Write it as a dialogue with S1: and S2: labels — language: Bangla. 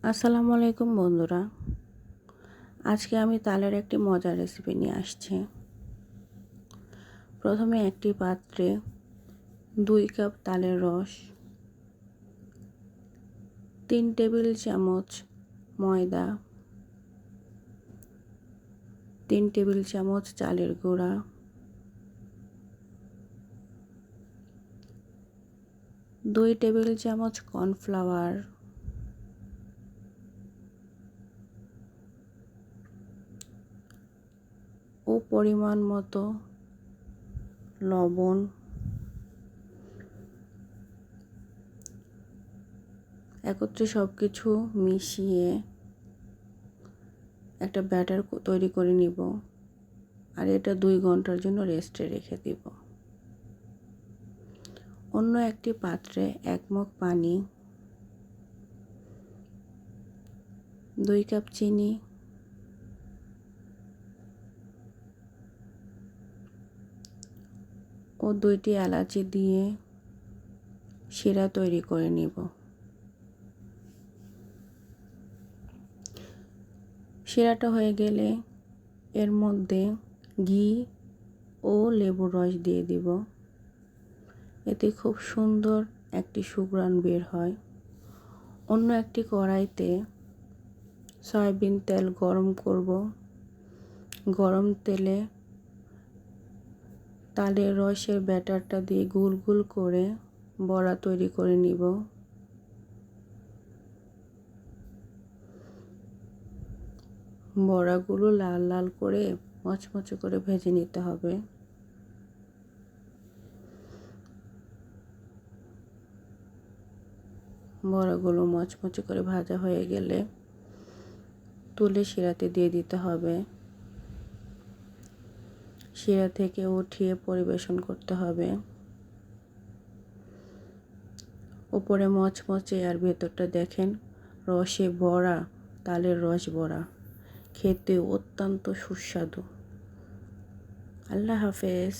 S1: আসসালামু আলাইকুম বন্ধুরা। আজকে আমি তালের একটি মজার রেসিপি নিয়ে আসছি। প্রথমে একটি পাত্রে 2 কাপ তালের রস, 3 টেবিল চামচ ময়দা, 3 টেবিল চামচ চালের গুঁড়া, 2 টেবিল চামচ কর্নফ্লাওয়ার, ও পরিমাণ মতো লবণ, একত্রে সব কিছু মিশিয়ে একটা ব্যাটার তৈরি করে নিব। আর এটা 2 ঘন্টার জন্য রেস্টে রেখে দিব। অন্য একটি পাত্রে 1 মগ পানি, 2 কাপ চিনি, ও 2টি এলাচি দিয়ে শিরা তৈরি করে নিব। শিরাটা হয়ে গেলে এর মধ্যে ঘি ও লেবুর রস দিয়ে দিব। এতে খুব সুন্দর একটি সুঘ্রাণ বের হয়। অন্য একটি কড়াইতে সয়াবিন তেল গরম করব। গরম তেলে তালের রসের ব্যাটারটা দিয়ে গোল গোল করে বড়া তৈরি করে নিব। বড়াগুলো লাল লাল করে মচমচে করে ভেজে নিতে হবে। বড়াগুলো মচমচে করে ভাজা হয়ে গেলে তুলে শিরাতে দিয়ে দিতে হবে। শিরা থেকে উঠিয়ে পরিবেশন করতে হবে। উপরে মচমচে আর ভেতরটা দেখেন রসে ভরা, তালের রস ভরা, খেতে অত্যন্ত সুস্বাদু। আল্লাহ হাফেজ।